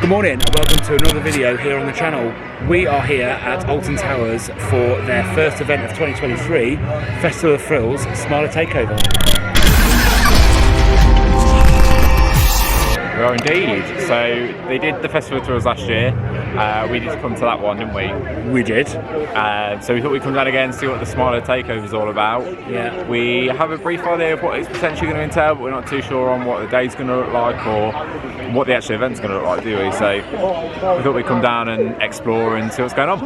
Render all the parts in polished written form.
Good morning and welcome to another video here on the channel. We are here at Alton Towers for their first event of 2023, Festival of Thrills Smiler Takeover. We are indeed. So they did the Festival of Thrills last year. We did come to that one, didn't we? We did. So we thought we'd come down again and see what the Smiler Takeover is all about. Yeah. We have a brief idea of what it's potentially going to entail, but we're not too sure on what the day's going to look like or what the actual event's going to look like, do we? So we thought we'd come down and explore and see what's going on.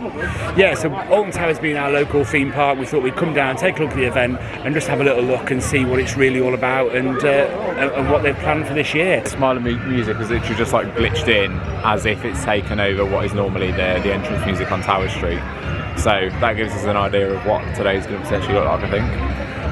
Yeah, so Alton Towers being our local theme park, we thought we'd come down, take a look at the event and just have a little look and see what it's really all about and what they've planned for this year. Smiler music has literally just like glitched in as if it's taken over what is normally the entrance music on Tower Street. So that gives us an idea of what today's going to potentially look like, I think.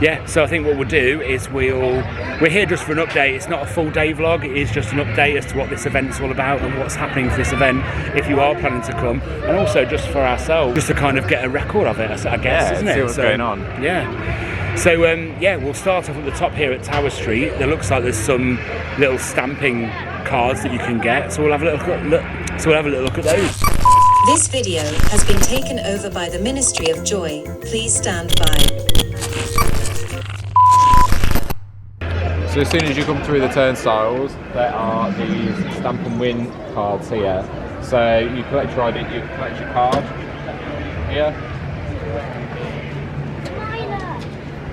Yeah, so I think what we'll do is we're here just for an update. It's not a full day vlog, it is just an update as to what this event's all about and what's happening for this event if you are planning to come, and also just for ourselves, just to kind of get a record of it, I guess, isn't it? See what's going on. Yeah. So yeah, we'll start off at the top here at Tower Street. There looks like there's some little stamping cards that you can get, so we'll have a little look at those. This video has been taken over by the Ministry of Joy. Please stand by. So as soon as you come through the turnstiles, there are these stamp and win cards here. So you collect your ID, you collect your card here.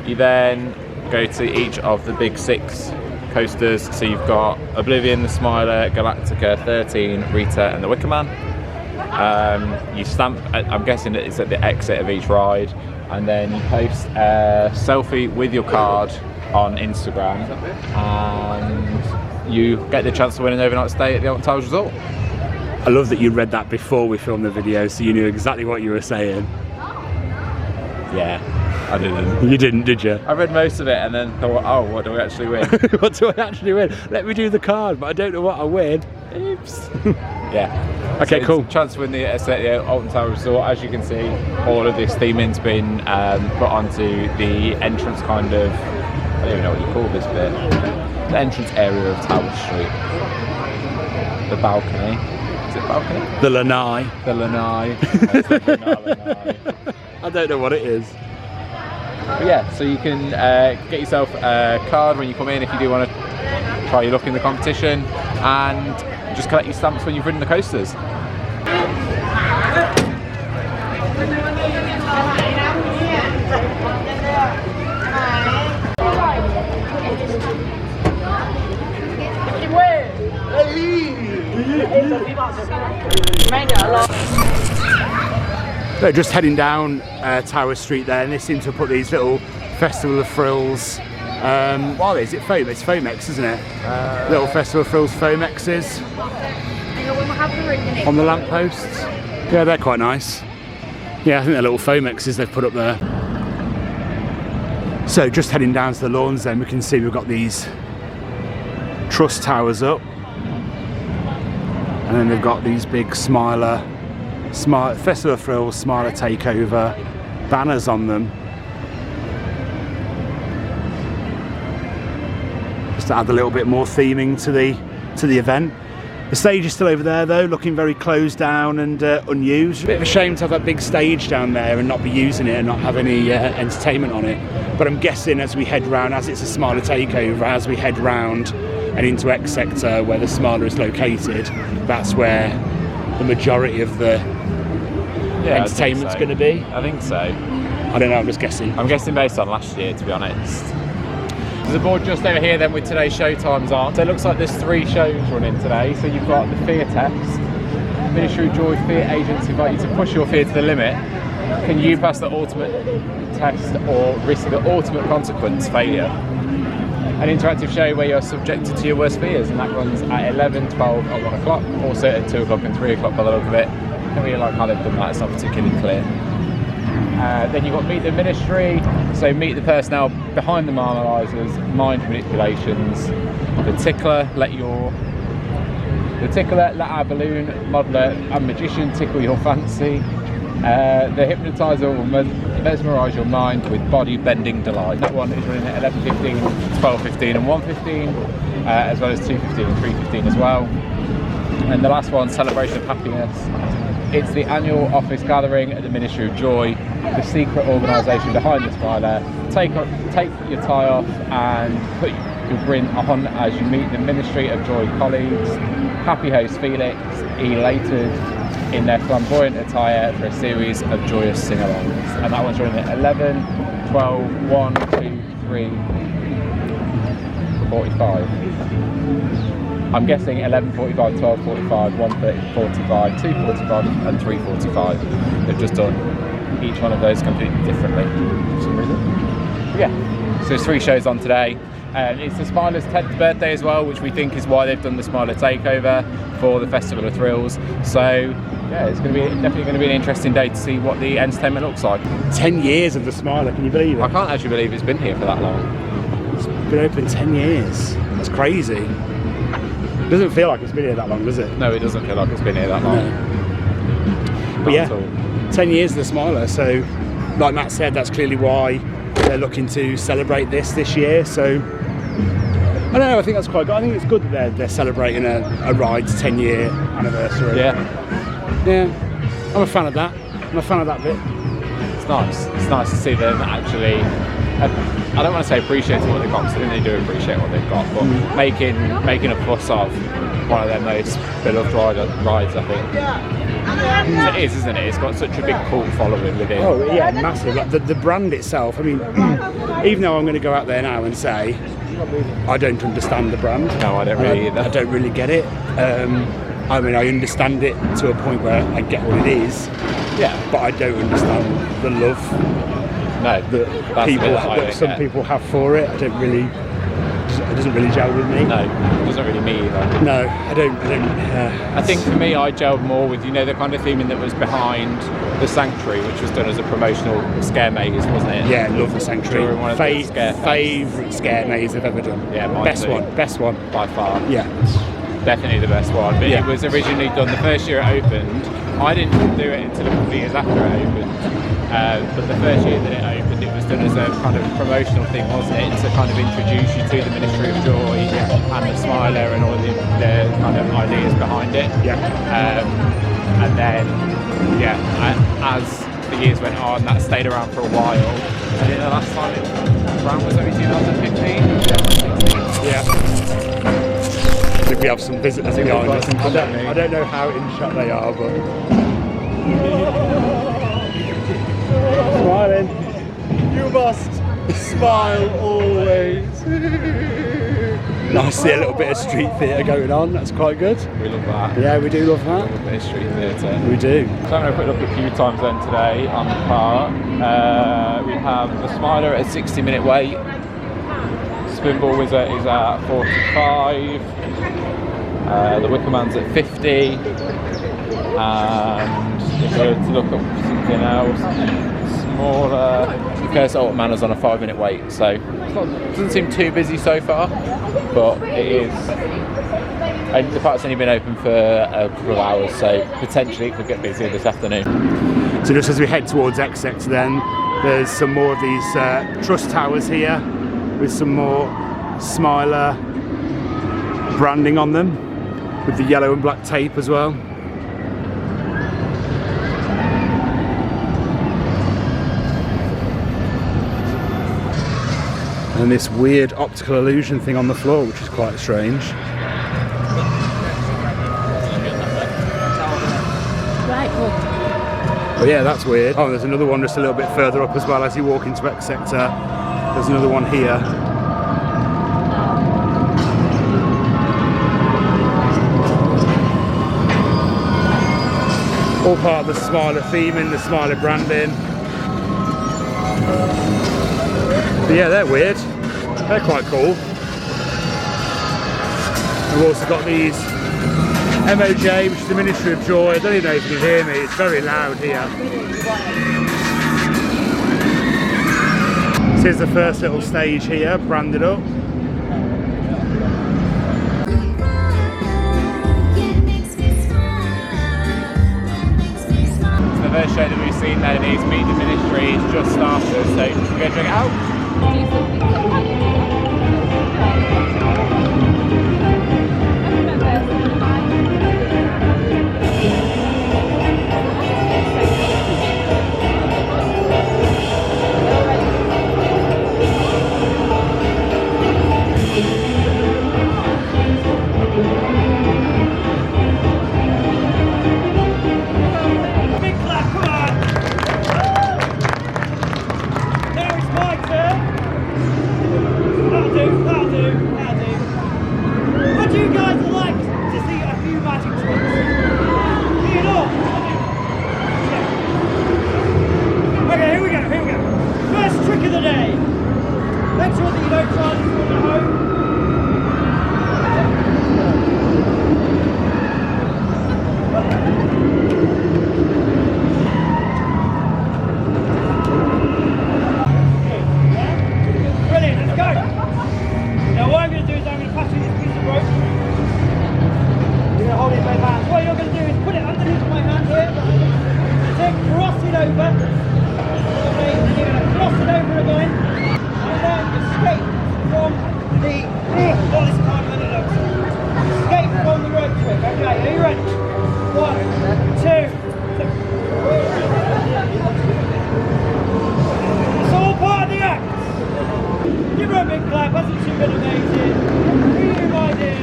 You then go to each of the big 6 coasters. So you've got Oblivion, the Smiler, Galactica, 13, Rita and the Wicker Man. You stamp, I'm guessing it's at the exit of each ride, and then you post a selfie with your card on Instagram and you get the chance to win an overnight stay at the Alton Towers Resort. I love that you read that before we filmed the video, so you knew exactly what you were saying. Yeah, I didn't. You didn't, did you? I read most of it and then thought, oh, what do we actually win? What do I actually win? Let me do the card, but I don't know what I win. Oops. Yeah. Okay, so cool. It's a chance to win the Alton Towers Resort. As you can see, all of this theming's been put onto the entrance kind of, I don't even know what you call this bit, the entrance area of Tower Street. The balcony. Is it balcony? The lanai. The lanai. I don't know what it is. But yeah, so you can get yourself a card when you come in if you do want to try your luck in the competition, and just collect your stamps when you've ridden the coasters. They're just heading down Tower Street there, and they seem to have put these little Festival of Thrills. What is it? Foam? It's Foamex, isn't it? Little Festival of Thrills Foamexes on the lampposts. Yeah, they're quite nice. Yeah, I think they're little Foamexes they've put up there. So just heading down to the lawns then, we can see we've got these truss towers up, and then they've got these big Festival of Thrills Smiler Takeover banners on them. Just to add a little bit more theming to the event. The stage is still over there though, looking very closed down and unused. A bit of a shame to have that big stage down there and not be using it and not have any entertainment on it. But I'm guessing as we head round, as it's a Smiler Takeover, as we head round and into X Sector where the Smiler is located, that's where the majority of the entertainment's going to be. I think so. I don't know, I'm just guessing. I'm guessing based on last year, to be honest. There's a board just over here then with today's show times on. So it looks like there's 3 shows running today. So you've got the fear test. Ministry of Joy fear agents invite you to push your fear to the limit. Can you pass the ultimate test or risk the ultimate consequence, failure? An interactive show where you're subjected to your worst fears, and that runs at 11, 12 and 1 o'clock. Also at 2 o'clock and 3 o'clock by the look of it. I don't really like how they've done that, it's not particularly clear. Then you've got Meet the Ministry, so meet the personnel behind the marmalisers, mind manipulations. The Tickler, let our balloon modeller and magician tickle your fancy. The Hypnotiser will mesmerise your mind with body-bending delight. That one is running at 11:15, 12:15 and 1:15, as well as 2:15 and 3:15 as well. And the last one, Celebration of Happiness. It's the annual office gathering at the Ministry of Joy, the secret organisation behind the Smiler. Take your tie off and put your grin on as you meet the Ministry of Joy colleagues. Happy host Felix, elated in their flamboyant attire for a series of joyous sing-alongs. And that one's running at 11, 12, 1, 2, 3, 45. I'm guessing 11:45, 12:45, 1:45, 2:45 and 3:45. They've just done each one of those completely differently for some reason. Yeah, so there's 3 shows on today. It's the Smiler's 10th birthday as well, which we think is why they've done the Smiler Takeover for the Festival of Thrills. So yeah, it's definitely going to be an interesting day to see what the entertainment looks like. 10 years of the Smiler, can you believe it? I can't actually believe it's been here for that long. It's been open 10 years. That's crazy. Doesn't feel like it's been here that long, does it? No, it doesn't feel like it's been here that long. No. But yeah, 10 years of the Smiler. So, like Matt said, that's clearly why they're looking to celebrate this year. So, I don't know. I think that's quite good. I think it's good that they're celebrating a ride's 10-year anniversary. Yeah. Yeah. I'm a fan of that. I'm a fan of that bit. It's nice. It's nice to see them actually. I don't want to say appreciating what they've got, because I think they do appreciate what they've got, but making a fuss of one of their most beloved rides, I think. It is, isn't it? It's got such a big cult following within. Oh yeah, massive. Like the brand itself. I mean, even though I'm going to go out there now and say I don't understand the brand. No, I don't really either. I don't really get it. I mean, I understand it to a point where I get what it is. Yeah. But I don't understand the love. No, that some people have for it. It doesn't really gel with me. No, it doesn't really me either. No, I don't. I think for me, I gelled more with, the kind of theming that was behind the Sanctuary, which was done as a promotional scare maze, wasn't it? Yeah, love the Sanctuary. During one of the Favourite scare maze I've ever done. Yeah, mine best too. Best one By far. Yeah. Definitely the best one. But yeah. It was originally done the first year it opened. I didn't do it until a couple of years after it opened. But the first year that it opened, it was done as a kind of promotional thing, wasn't it? To kind of introduce you to the Ministry of Joy and the Smiler and all the kind of ideas behind it. Yeah. And then, as the years went on, that stayed around for a while. I think the last time it around was only 2015. Yeah. I think we have some visitors behind us. I don't know how in shot they are, but smiling. You must smile always. Nice to see a little bit of street theatre going on. That's quite good. We love that. Yeah, we do love that. A little bit of street theatre. We do. So I'm going to quick look a few times then today on the park. We have the Smiler at a 60-minute wait. Spinball Wizard is at 45. The Wicker Man's at 50. And if we were to look up something else, smaller, Curse Alton Manor's on a 5-minute wait, so it doesn't seem too busy so far, but it is. And the park's only been open for a couple of hours, so potentially it could get busier this afternoon. So just as we head towards X Sector then, there's some more of these truss towers here with some more Smiler branding on them with the yellow and black tape as well. And this weird optical illusion thing on the floor, which is quite strange. Oh yeah, that's weird. Oh, there's another one just a little bit further up as well. As you walk into X Sector, there's another one here. All part of the Smiler theming, the Smiler branding. But yeah, they're weird. They're quite cool. We've also got these MOJ, which is the Ministry of Joy. I don't even know if you can hear me, it's very loud here. So here's the first little stage here, branded up. So the first show that we've seen then is Meet the Ministry. It's just started, so should we go check it out? over. Okay, and you're going to cross it over again. And then escape from the... Oh, this time than it looks. Escape from the rope trick. Okay, are you ready? 1, 2, 3. It's all part of the act. Give her a big clap, hasn't she been amazing? For you, my dear.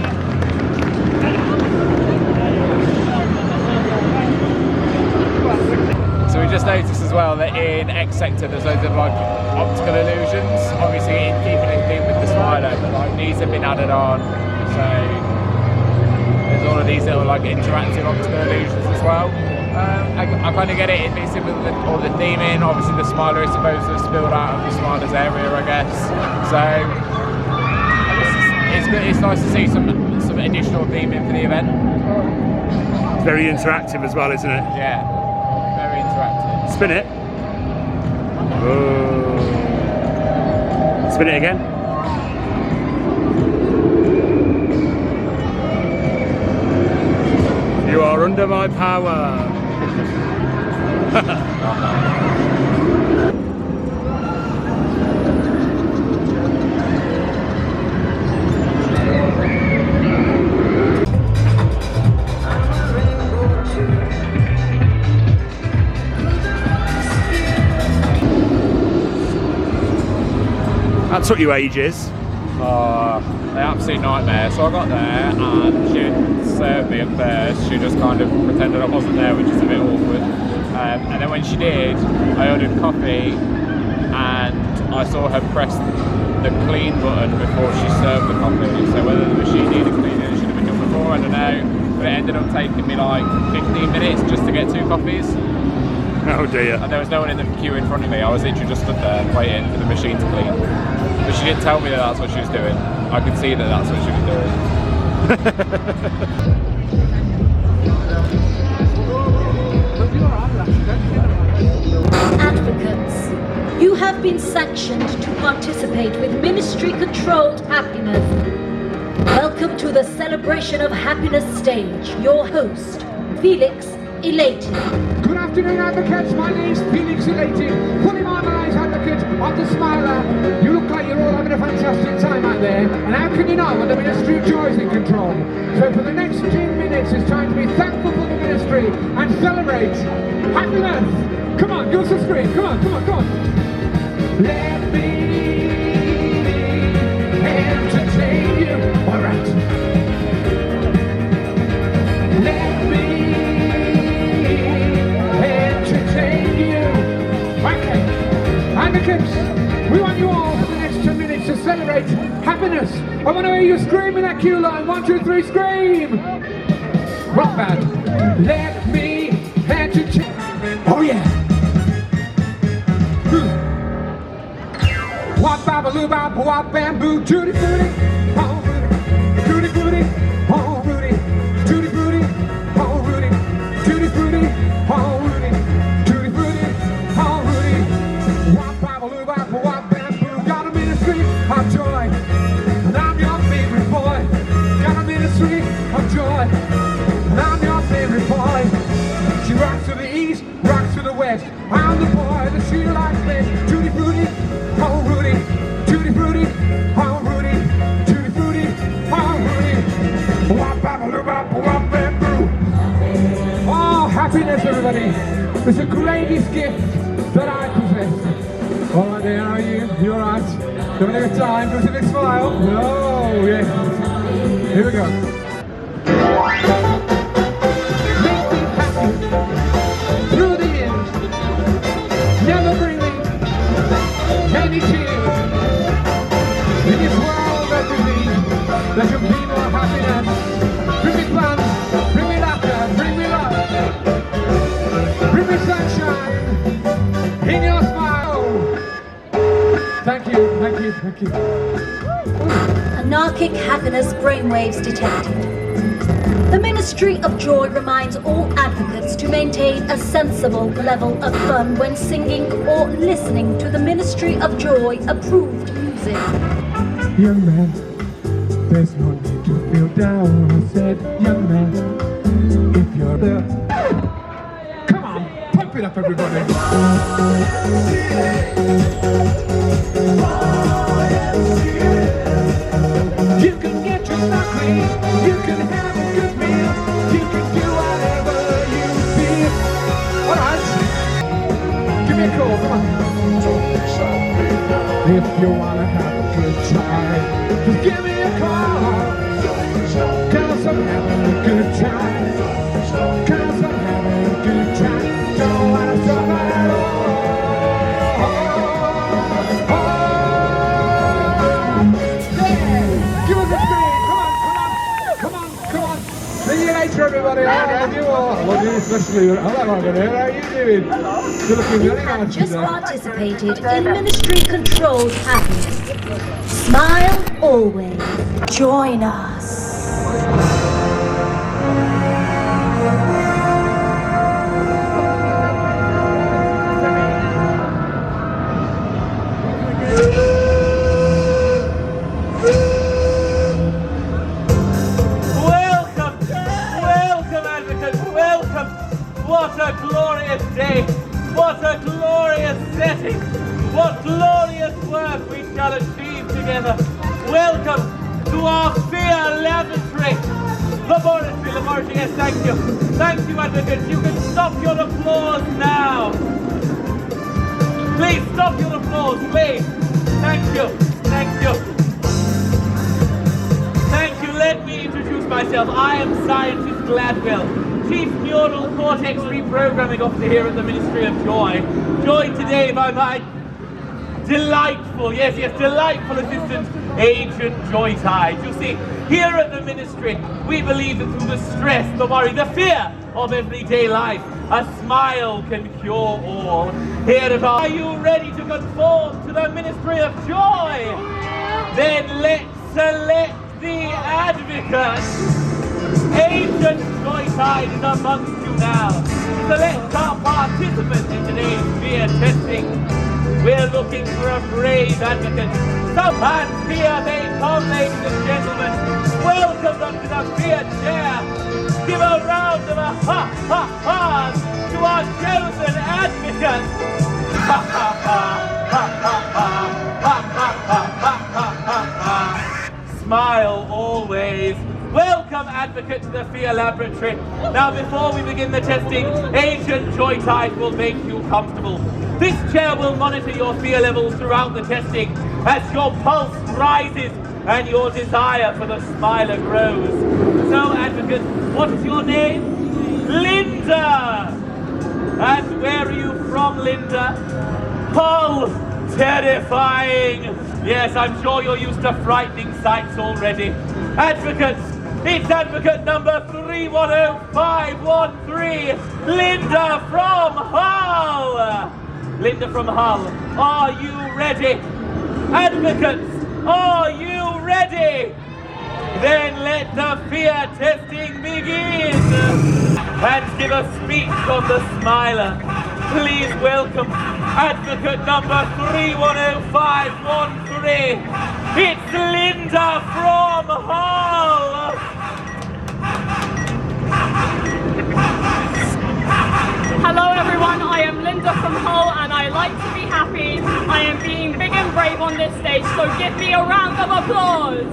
So we just noticed as well that in X sector there's loads of like optical illusions, obviously keeping in theme with the smiler, but like these have been added on. So there's all of these little like interactive optical illusions as well. I kind of get it, it fits in with all the theming. Obviously the smiler is supposed to have spilled out of the smiler's area, I guess. So it's nice to see some additional theming for the event. It's very interactive as well, isn't it? Yeah, very interactive. Spin it. Oh. Spin it again. You are under my power. That took you ages. An absolute nightmare. So I got there and she didn't serve me at first. She just kind of pretended I wasn't there, which is a bit awkward. And then when she did, I ordered coffee and I saw her press the clean button before she served the coffee. So whether the machine needed cleaning, it should have been done before, I don't know. But it ended up taking me like 15 minutes just to get 2 coffees. Oh dear. And there was no one in the queue in front of me. I was literally just stood there waiting for the machine to clean. But she didn't tell me that that's what she was doing. I could see that that's what she was doing. Advocates, you have been sanctioned to participate with ministry-controlled happiness. Welcome to the Celebration of Happiness stage. Your host, Felix Elated. Good afternoon, advocates. My name's Felix Elated, fully marmalised advocate of the Smiler. You look like you're all having a fantastic time out there, and how can you know when the Ministry of Joy is in control? So for the next 10 minutes, it's time to be thankful for the ministry and celebrate happiness. Come on, give us a scream. Come on, come on, come on. Let me entertain you. All right. Let me entertain you. Okay. Advocates, we want you all for the next 10 minutes to celebrate happiness. I want to hear you scream in that queue line. 1, 2, 3, scream. Rock band. Let me entertain. Oh yeah. Wop babaloo bop wop bamboo tutti frutti. Oh Rudy. Tutti frutti. Oh Rudy. Tutti frutti. Oh Rudy. Tutti frutti. Oh Rudy. Tutti frutti. Oh Rudy. Wop babaloo bop wop bamboo. Got a ministry of joy, and I'm your favorite boy. Got a ministry of joy, and I'm your favorite boy. She rocks to the east, rocks to the west. I'm the boy that she likes best. Tutti frutti. Oh Rudy, tutti frutti, oh Rudy, tutti frutti, oh Rudy. Wop babaloo bop wop bamboo. Oh, happiness, everybody. It's the greatest gift that I possess. All right, there, how are you? You all right? Having a good time? Give us a big smile. Oh, yes. Here we go. Make me happy through the end. Never bring me any tears in this world that we live. There should be more happiness. Bring me fun, bring me laughter, bring me love, bring me sunshine in your smile. Thank you, thank you, thank you. Anarchic happiness brainwaves detected. The Ministry of Joy reminds all advocates to maintain a sensible level of fun when singing or listening to the Ministry of Joy approved music. Young man, there's no need to feel down. I said, young man, if you're the... Come on, pump it up, everybody. You can get yourself clean, you can have a good meal, you can do whatever you feel. Alright, give me a call, come on. If you wanna have a good time, just give me a call. Cause I'm having a good time. Cause I'm having a good time. Don't wanna stop at all. Give us a spin. Come on. See you later, everybody. How you all? Well, you especially. Hello, over there. How are you doing? You're looking very nice Just today. participated in ministry-controlled happiness. Smile always. Join us. Welcome, advocates, welcome. What a glorious day. What a glorious setting. What glorious work we shall achieve together. Welcome to our fear laboratory. Laboratory, yes, thank you. Thank you, advocates. You can stop your applause now. Please stop your applause, please. Thank you. Let me introduce myself. I am Scientist Gladwell, Chief Neural Cortex Reprogramming Officer here at the Ministry of Joy. Joined today by my delightful assistant, Agent Joy Tide. You see, here at the Ministry, we believe that through the stress, the worry, the fear of everyday life, a smile can cure all. Here at our... Are you ready to conform to the Ministry of Joy? Then let's select the advocate. Agent Joy Tide is amongst you now. Select our participant in today's fear testing. We're looking for a brave advocate. Some hands here they come, ladies and gentlemen. Welcome them to the fear chair. Give a round of a ha to our chosen advocate. Ha ha ha ha ha ha ha ha. Smile always. Welcome, advocate, to the Fear Laboratory. Now, before we begin the testing, Agent Joy Tide will make you comfortable. This chair will monitor your fear levels throughout the testing as your pulse rises and your desire for the smiler grows. So, advocate, what is your name? Linda! And where are you from, Linda? Hull! Terrifying! Yes, I'm sure you're used to frightening sights already. Advocates, it's advocate number 310513, Linda from Hull! Linda from Hull, are you ready? Advocates, are you ready? Then let the fear testing begin! And give a speech on the smiler. Please welcome advocate number 310513. It's Linda from Hull. Hello everyone, I am Linda from Hull and I like to be happy. I am being big and brave on this stage, so give me a round of applause.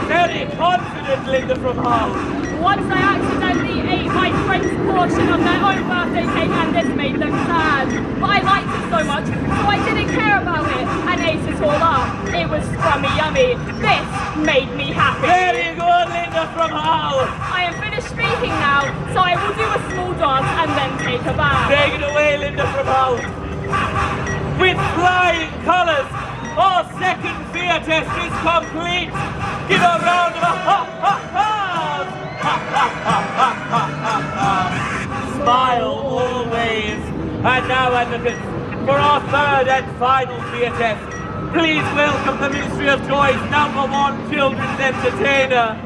Very confident, Linda from Hull. Once I accidentally ate my friend's portion of their own birthday cake and this made them sad. But I liked it so much, so I didn't care about it and ate it all up. It was scrummy yummy. This made me happy. Very good, Linda from Hull. I am finished speaking now, so I will do a small dance and then take a bow. Take it away, Linda from Hull. With flying colours, our second fear test is complete. Give a round of applause. Smile always. And now, advocates, for our third and final fear test, please welcome the Ministry of Joy's #1 children's entertainer,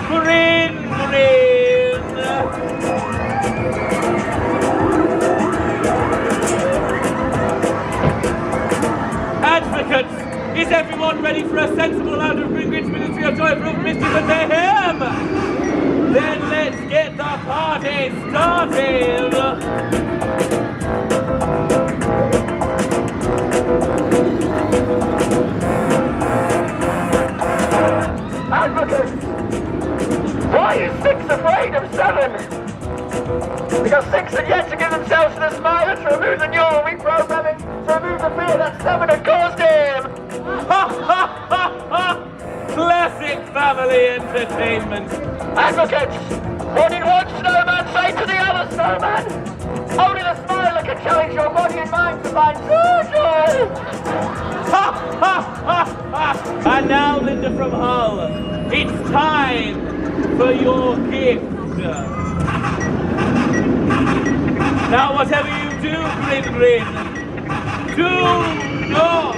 Grin. Advocates, is everyone ready for a sensible amount of Grin's Ministry of Joy for mischief and mayhem? Then let's get the party started! Everyone's afraid of 7. They got 6 and yet to give themselves to the Smiler to remove the neural reprogramming, to remove the fear that 7 had caused him. Classic family entertainment. Advocates, what did one snowman say to the other snowman? Only the Smiler can challenge your body and mind to find true joy. And now, Linda from Hull, it's time for your gift. Now, whatever you do, Grin, do not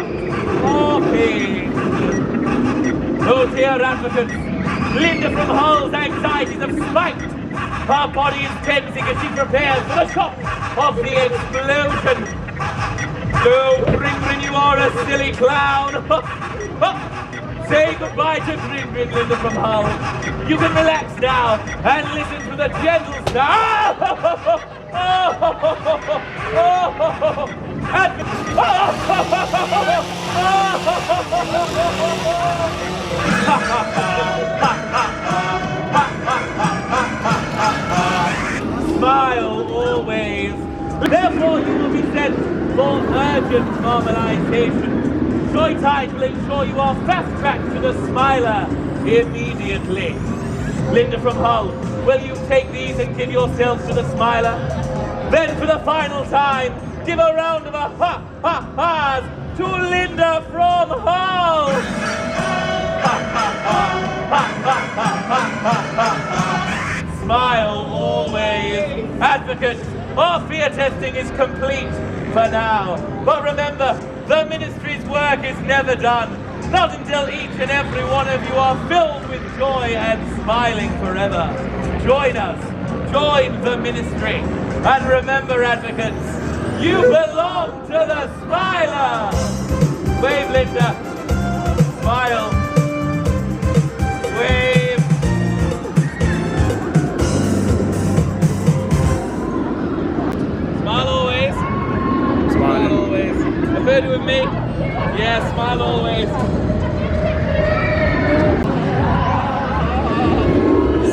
copy. Oh dear advocates, Linda from Hull's anxieties have spiked. Her body is tensing as she prepares for the shock of the explosion. Oh, Grin, you are a silly clown. Say goodbye to Grin, Linda from Hull. You can relax now and listen to the gentle sound. Smile always. Therefore, you will be sent for urgent normalization. Joy Tide will ensure you are fast-tracked to the Smiler immediately. Linda from Hull, will you take these and give yourself to the Smiler? Then for the final time, give a round of ha-ha-ha's to Linda from Hull! Smile always. Advocates, our fear testing is complete for now. But remember, the ministry's work is never done. Not until each and every one of you are filled with joy and smiling forever. Join us. Join the ministry. And remember, advocates, you belong to the Smiler. Wave, Linda. Smile. Wave. Smile always. Smile always. I've heard it with me. Yeah, smile always.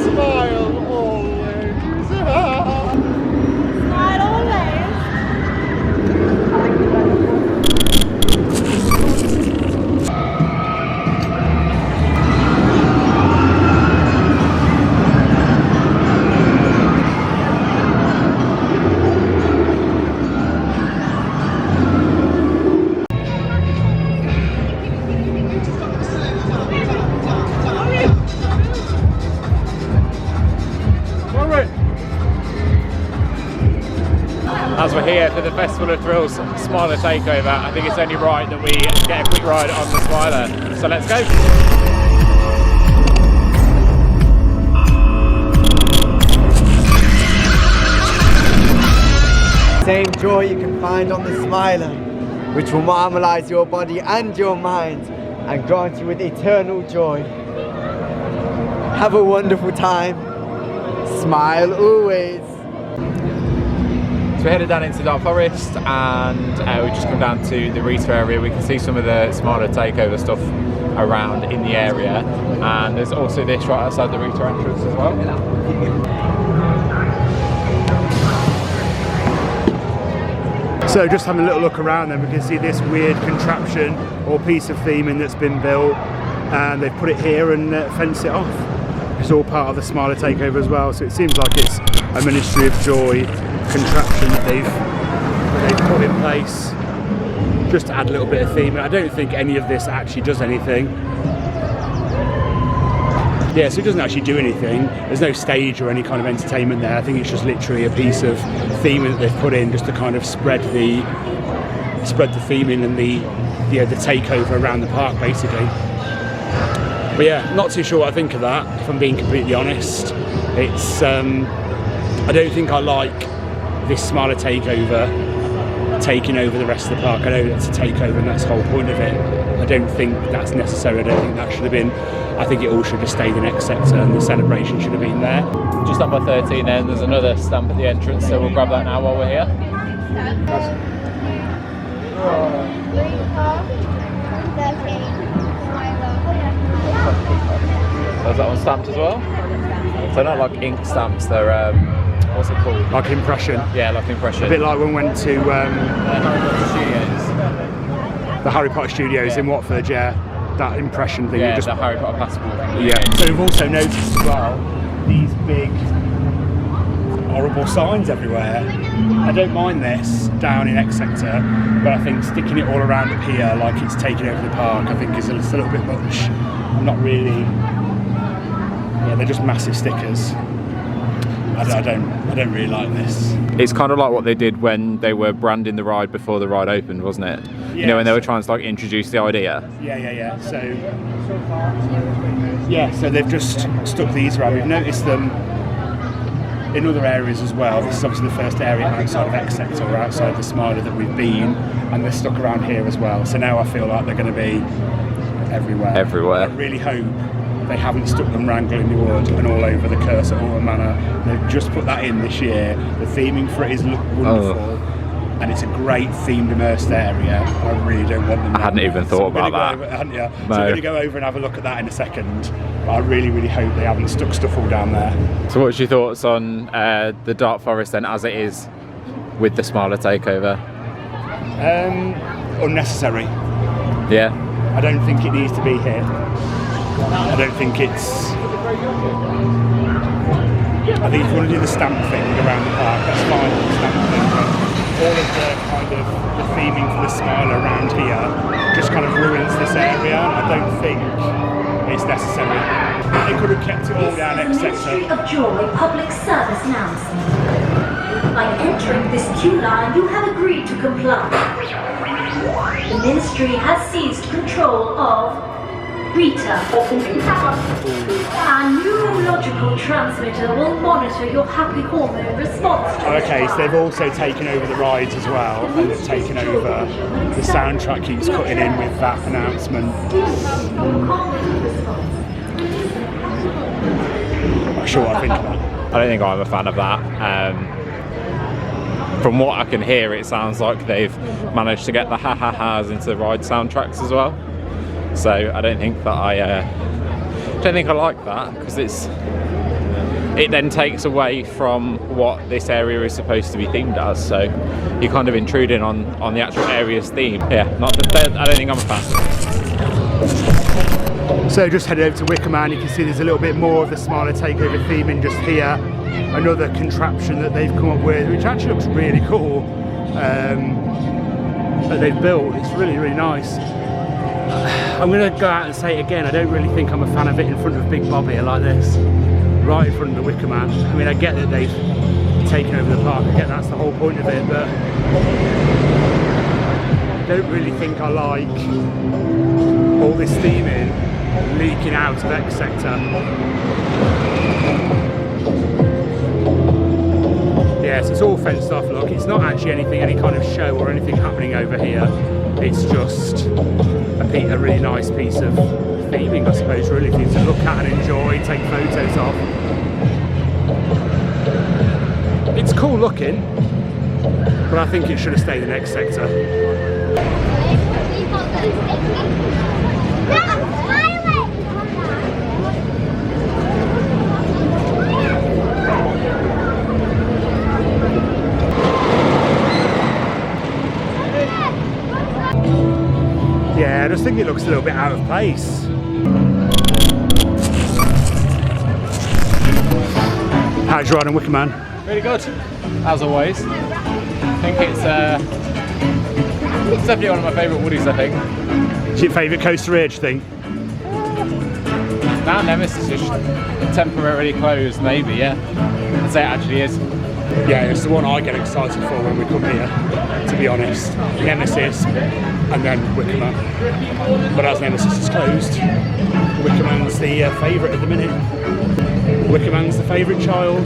Smile always. Smile always. As we're here for the Festival of Thrills Smiler Takeover, I think it's only right that we get a quick ride on the Smiler. So let's go. Same joy you can find on the Smiler, which will marmalise your body and your mind and grant you with eternal joy. Have a wonderful time. Smile always. So we're headed down into Dark Forest and we just come down to the Rita area. We can see some of the Smiler Takeover stuff around in the area, and there's also this right outside the Rita entrance as well. So just having a little look around then, we can see this weird contraption or piece of theming that's been built, and they've put it here and fenced it off. It's all part of the Smiler Takeover as well, so it seems like it's a Ministry of Joy contraption that they've put in place just to add a little bit of theming. I don't think any of this actually does anything. Yeah, so it doesn't actually do anything. There's no stage or any kind of entertainment there. I think it's just literally a piece of theming that they've put in just to kind of spread the theming and the takeover around the park, basically. But yeah, not too sure what I think of that, if I'm being completely honest. It's I don't think I like this Smiler Takeover taking over the rest of the park. I know that's a takeover and that's the whole point of it. I don't think that's necessary. I don't think that should have been. I think it all should have stayed the next sector and the celebration should have been there. Just up by 13 there, and there's another stamp at the entrance, so we'll grab that now while we're here. There's that one stamped as well. They're not like ink stamps, they're, what's it called? Like impression. Yeah, like impression. A bit like when we went to Harry Potter Studios. the Harry Potter Studios in Watford, yeah. That impression thing. Yeah, just, the Harry Potter passport thing. yeah. So we've also noticed as well these big horrible signs everywhere. I don't mind this down in X sector, but I think sticking it all around up here like it's taking over the park, I think is a little bit much. I'm not really. Yeah, they're just massive stickers. I don't really like this. It's kind of like what they did when they were branding the ride before the ride opened, wasn't it? Yeah, you know, when they were trying to like introduce the idea. Yeah. So they've just stuck these around. We've noticed them in other areas as well. This is obviously the first area outside of X sector or outside the Smiler that we've been, and they're stuck around here as well. So now I feel like they're going to be everywhere. Everywhere. I really hope they haven't stuck them wrangling the wood and all over the Curse at Alton Manor. They've just put that in this year. The theming for it is wonderful, and it's a great themed immersed area. I really don't want them. I hadn't even thought about that. Hadn't you? No. So I'm going to go over and have a look at that in a second. But I really, really hope they haven't stuck stuff all down there. So what's your thoughts on the Dark Forest then as it is with the Smiler takeover? Unnecessary. Yeah. I don't think it needs to be here. I don't think it's. I think if you want to do the stamp thing around the park, that's fine. The stamp thing, but all of the kind of the theming for the Smiler around here just kind of ruins this area. I don't think it's necessary. They could have kept it all down X sector. Ministry of Joy public service announcement. By entering this queue line, you have agreed to comply. The Ministry has seized control of Rita. Our neurological transmitter will monitor your happy hormone response to Okay, so they've also taken over the rides as well, and they've taken over the soundtrack keeps cutting in with that announcement. I'm not sure what I think of that. I don't think I'm a fan of that. From what I can hear, it sounds like they've managed to get the ha-ha-has into the ride soundtracks as well. So I don't think that I like that, because it then takes away from what this area is supposed to be themed as. So you're kind of intruding on the actual area's theme. Yeah, I don't think I'm a fan. So just headed over to Wickerman, you can see there's a little bit more of the Smiler takeover theming just here. Another contraption that they've come up with, which actually looks really cool, that they've built. It's really, really nice. I'm going to go out and say it again, I don't really think I'm a fan of it in front of Big Bob here like this, right in front of the Wickerman. I mean, I get that they've taken over the park, I get that's the whole point of it, but I don't really think I like all this theming leaking out of X sector. Yes, it's all fenced off, look, it's not actually any kind of show or anything happening over here. It's just a really nice piece of theming, I suppose, really, for you to look at and enjoy, take photos of. It's cool looking, but I think it should have stayed in X sector. Yeah, I just think it looks a little bit out of place. How's your ride on Wickerman? Really good, as always. I think it's definitely one of my favourite Woodies, I think. Is it your favourite Coaster Ridge thing? Now Nemesis is temporarily closed, maybe, yeah. I'd say it actually is. Yeah, it's the one I get excited for when we come here, to be honest. Nemesis, and then Wickerman. But as Nemesis is closed, Wickerman's the favourite at the minute. Wickerman's the favourite child.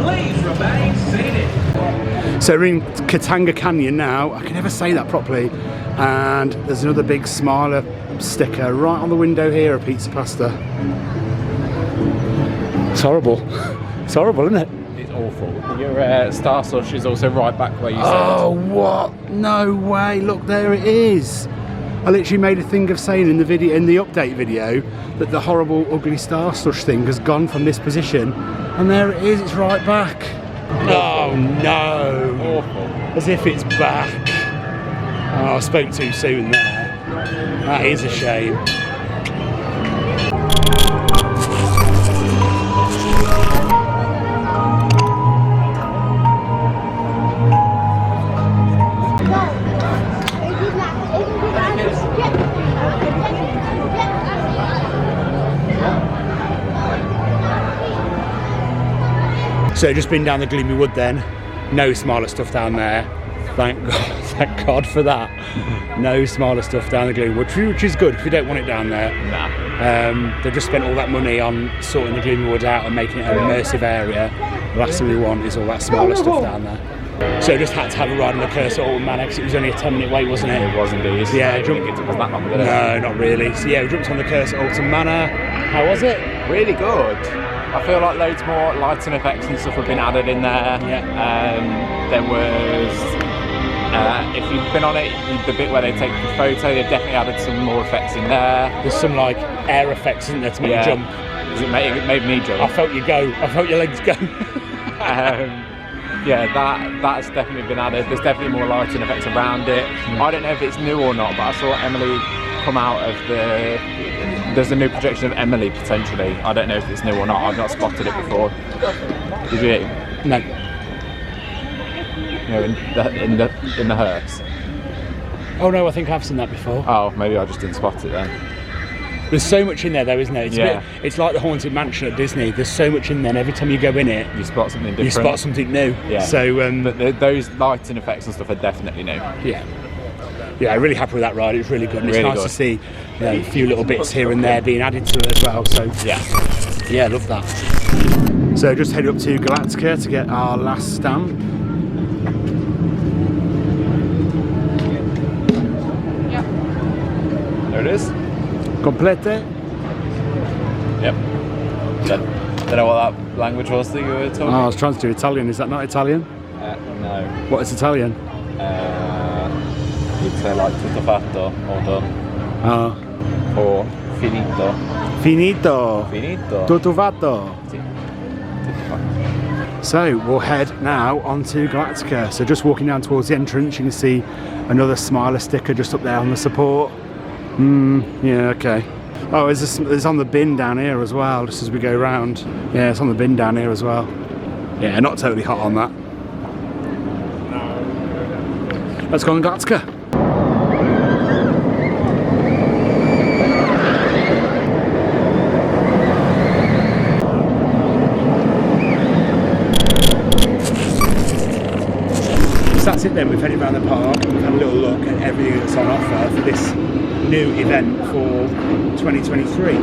Please remain seated. So we're in Katanga Canyon now. I can never say that properly. And there's another big Smiler sticker right on the window here, a pizza pasta. It's horrible. It's horrible, isn't it? It's awful. Your Star Slush is also right back where you said. Oh, what? No way. Look, there it is. I literally made a thing of saying in the video, in the update video, that the horrible ugly star slush thing has gone from this position, and there it is, it's right back. Oh no! Awful. As if it's back. Oh, I spoke too soon there. That is a shame. So just been down the Gloomy Wood then, no Smiler stuff down there, thank God for that. No Smiler stuff down the Gloomy Wood, which is good if you don't want it down there. Nah. They've just spent all that money on sorting the Gloomy Wood out and making it an immersive area. The last thing we want is all that Smiler stuff down there. So just had to have a ride on the Curse at Alton Manor because it was only a 10-minute wait, wasn't it? It was indeed. Yeah, I didn't think it was that long, did it? No, not really. So yeah, we jumped on the Curse at Alton Manor. How was it? Really good. I feel like loads more lighting effects and stuff have been added in there. Yeah. There was, if you've been on it, the bit where they take the photo, they've definitely added some more effects in there. There's some like air effects, isn't there, to make you jump? It made me jump. I felt you go. I felt your legs go. Yeah, that's definitely been added. There's definitely more lighting effects around it. I don't know if it's new or not, but I saw Emily come out of there's a new projection of Emily potentially. I don't know if it's new or not. I've not spotted it before. Did you? No. In the hearse. Oh no, I think I've seen that before. Oh, maybe I just didn't spot it then. There's so much in there though, isn't there? It's, yeah. It's like the Haunted Mansion at Disney. There's so much in there, and every time you go in it, you spot something different. You spot something new. Yeah. So but those lighting effects and stuff are definitely new. Yeah. Yeah, I'm really happy with that ride. It's really good. And it's nice to see a few little bits here and there being added to it as well. So yeah, love that. So just headed up to Galactica to get our last stamp. There it is. Complete. Yep. Don't know what that language was that you were talking. Oh, I was trying to do Italian. Is that not Italian? No. What is Italian? You'd say like tutto fatto or done. Or finito. Finito. Finito. Tutto fatto. So we'll head now onto Galactica. So just walking down towards the entrance, you can see another Smiler sticker just up there on the support. Yeah, okay. Oh, it's on the bin down here as well, just as we go round. Yeah, it's on the bin down here as well. Yeah, not totally hot on that. Let's go on Galactica. So that's it then, we've headed around the park and we've had a little look at everything that's on offer for this new event for 2023.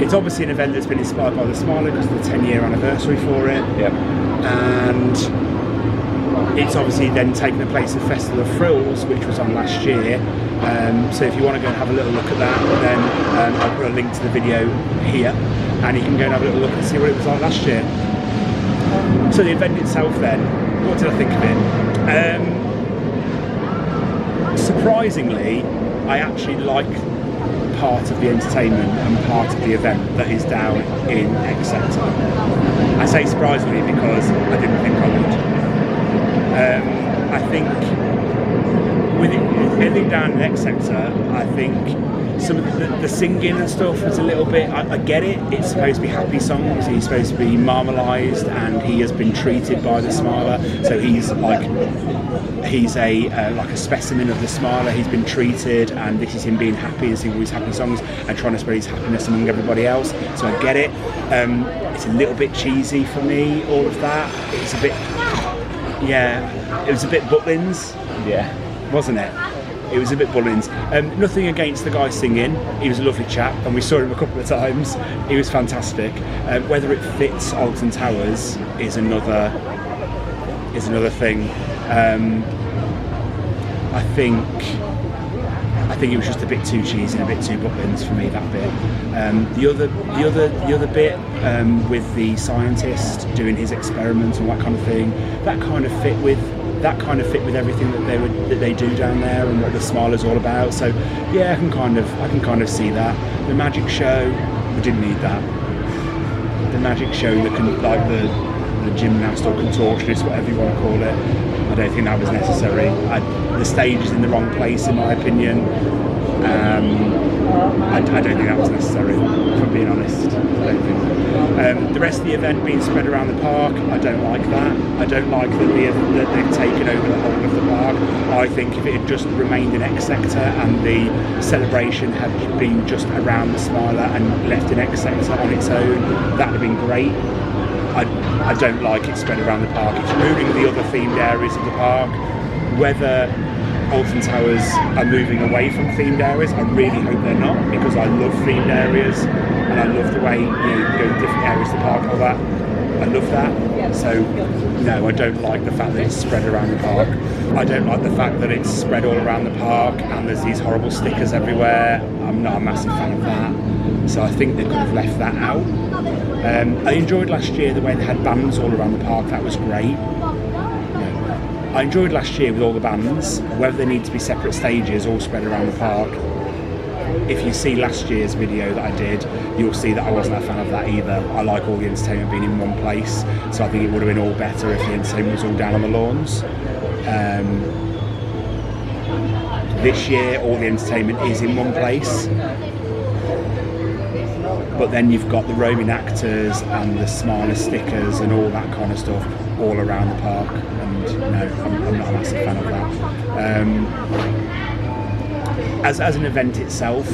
It's obviously an event that's been inspired by the Smiler because of the 10-year anniversary for it. Yep. And it's obviously then taken the place of Festival of Thrills, which was on last year. So if you want to go and have a little look at that, then I'll put a link to the video here and you can go and have a little look and see what it was like last year. So the event itself then, what did I think of it? Surprisingly, I actually like part of the entertainment and part of the event that is down in X Sector. I say surprisingly because I didn't think I would. I think with anything down in X Sector, I think some of the singing and stuff was a little bit, I get it, it's supposed to be happy songs, he's supposed to be marmalised and he has been treated by the Smiler, so he's like a specimen of the Smiler, he's been treated and this is him being happy and singing all his happy songs and trying to spread his happiness among everybody else, so I get it. It's a little bit cheesy for me, all of that. It's a bit, it was a bit Butlins, wasn't it? It was a bit Butlins. Nothing against the guy singing. He was a lovely chap, and we saw him a couple of times. He was fantastic. Whether it fits Alton Towers is another thing. I think it was just a bit too cheesy and a bit too Butlins for me, that bit. The other bit with the scientist doing his experiments and that kind of thing, that kind of fit with that kind of fit with everything that they do down there and what the Smiler's all about. So yeah, I can kind of see that. The magic show, we didn't need that. The magic show, the gymnast or contortionist, whatever you want to call it, I don't think that was necessary. The stage is in the wrong place, in my opinion. I don't think that was necessary, if I'm being honest. I don't think. The rest of the event being spread around the park, I don't like that. I don't like that they've taken over the whole of the park. I think if it had just remained in X Sector and the celebration had been just around the Smiler and left in X Sector on its own, that would have been great. I don't like it spread around the park. It's ruining the other themed areas of the park. Whether Alton Towers are moving away from themed areas, I really hope they're not, because I love themed areas and I love the way you go to different areas of the park, all that. I love that. So no, I don't like the fact that it's spread around the park. I don't like the fact that it's spread all around the park and there's these horrible stickers everywhere. I'm not a massive fan of that. So I think they could have left that out. I enjoyed last year the way they had bands all around the park. That was great. I enjoyed last year with all the bands, whether they need to be separate stages all spread around the park. If you see last year's video that I did, you'll see that I wasn't a fan of that either. I like all the entertainment being in one place, so I think it would have been all better if the entertainment was all down on the lawns. This year, all the entertainment is in one place. But then you've got the roaming actors and the Smiler stickers and all that kind of stuff all around the park, and no, I'm not a massive fan of that. As an event itself,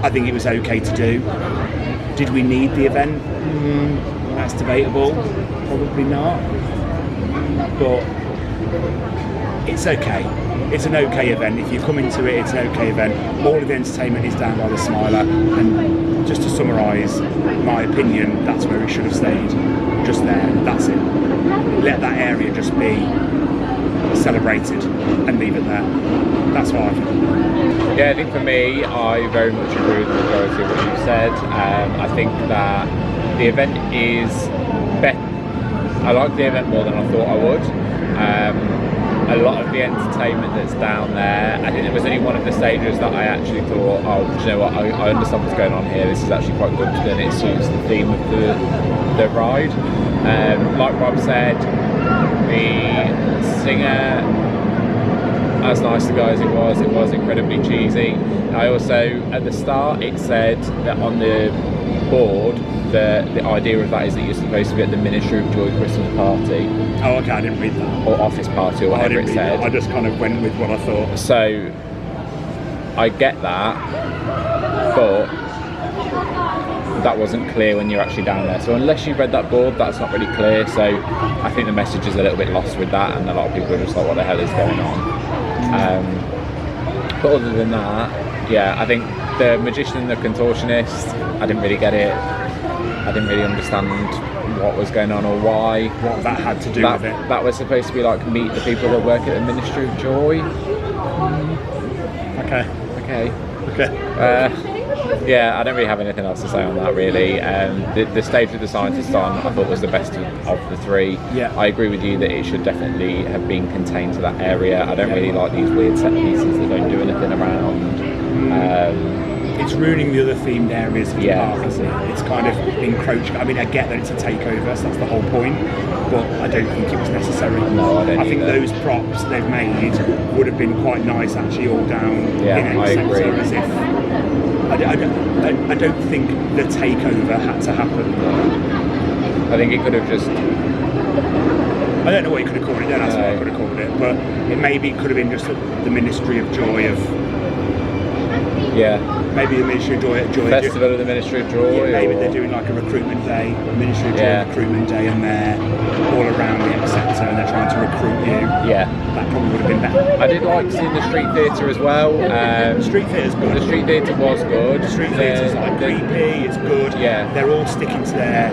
I think it was okay to do. Did we need the event? That's debatable. Probably not. But it's okay. It's an okay event. If you come into it, it's an okay event. All of the entertainment is down by the Smiler, and just to summarise, my opinion, that's where it should have stayed. Just there, that's it. Let that area just be celebrated and leave it there. That's what I think. Yeah, I think for me, I very much agree with the majority of what you said. I think that the event is better. I like the event more than I thought I would. A lot of the entertainment that's down there, I think there was only one of the stages that I actually thought, oh, do you know what, I understand what's going on here, this is actually quite good, then it suits the theme of the ride. Like Rob said, the singer, as nice to go as it was incredibly cheesy. I also, at the start, it said that on the board, the idea of that is that you're supposed to be at the Ministry of Joy Christmas party. Oh, okay, I didn't read that. Or office party, or whatever it said. I just kind of went with what I thought. So, I get that, but that wasn't clear when you're actually down there. So unless you've read that board, that's not really clear. So I think the message is a little bit lost with that, and a lot of people are just like, what the hell is going on? But other than that, yeah, I think the magician and the contortionist, I didn't really get it. I didn't really understand what was going on or why. What that had to do with it. That was supposed to be like meet the people that work at the Ministry of Joy. Okay. Yeah, I don't really have anything else to say on that really. The stage with the scientists on, I thought was the best of the three. Yeah. I agree with you that it should definitely have been contained to that area. I don't really like these weird set pieces that don't do anything around. It's ruining the other themed areas of the park, isn't it? It's kind of encroaching. I mean, I get that it's a takeover, so that's the whole point, but I don't think it was necessary. No, I don't think either. those props they've made would have been quite nice, actually, all down Yeah, in I agree. Sector, as if I don't think the takeover had to happen. I think it could have just... I don't know what you could have called it, that's what I could have called it, but maybe it could have been just the Ministry of Joy of... Yeah. Maybe the Ministry of Joy... Festival of the Ministry of Joy. Yeah, maybe or... they're doing like a recruitment day, Ministry of Joy recruitment day, and they're all around the X Sector and they're trying to recruit you. Yeah. That probably would have been better. I did like seeing the street theatre as well. Street theatre's good. The street theatre was good. The street theatre's like creepy, it's good. Yeah. They're all sticking to their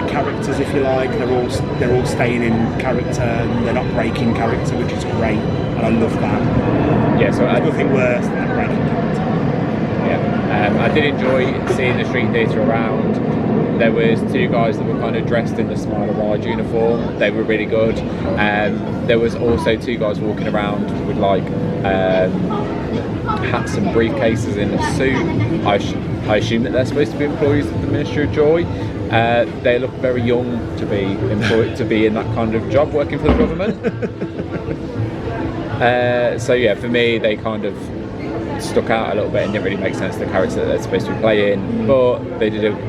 characters, if you like. They're all staying in character, and they're not breaking character, which is great, and I love that. Yeah, so there's nothing worse than breaking character. Yeah, I did enjoy seeing the street theatre around. There was 2 guys that were kind of dressed in the Smile Ride uniform. They were really good. There was also 2 guys walking around with like hats and briefcases in a suit. I assume that they're supposed to be employees of the Ministry of Joy. They look very young to be employed, to be in that kind of job working for the government. So yeah, for me, they kind of stuck out a little bit and didn't really make sense to the character that they're supposed to be playing. But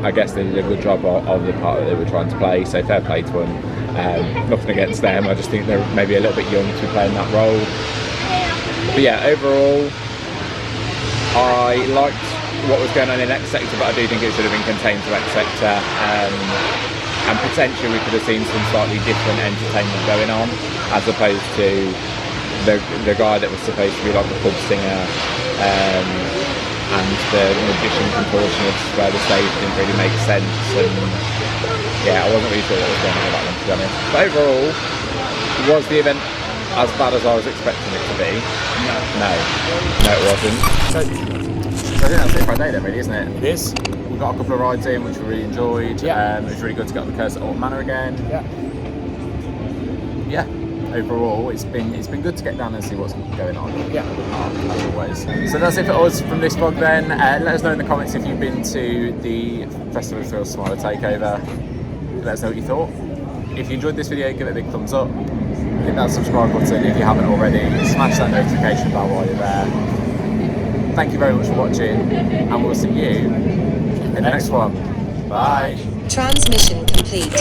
I guess they did a good job of the part that they were trying to play. So fair play to them. Nothing against them. I just think they're maybe a little bit young to be playing that role. But yeah, overall, I liked what was going on in X Sector, but I do think it should have been contained to X Sector, and potentially we could have seen some slightly different entertainment going on, as opposed to the guy that was supposed to be like a pub singer, and the magician contortionist, where the stage didn't really make sense, and yeah, I wasn't really sure what was going on about them, to be honest. But overall, was the event as bad as I was expecting it to be? No, it wasn't. So I think that's it for our day then, really, isn't it? It is. We got a couple of rides in which we really enjoyed. Yeah. It was really good to get on the Curse at Alton Manor again. Yeah. Overall, it's been good to get down and see what's going on. Yeah. As always. So that's it for us from this vlog then. Let us know in the comments if you've been to the Festival of Thrills Smiler Takeover. Let us know what you thought. If you enjoyed this video, give it a big thumbs up. Hit that subscribe button if you haven't already. Smash that notification bell while you're there. Thank you very much for watching, and we'll see you in the next one. Bye. Transmission complete.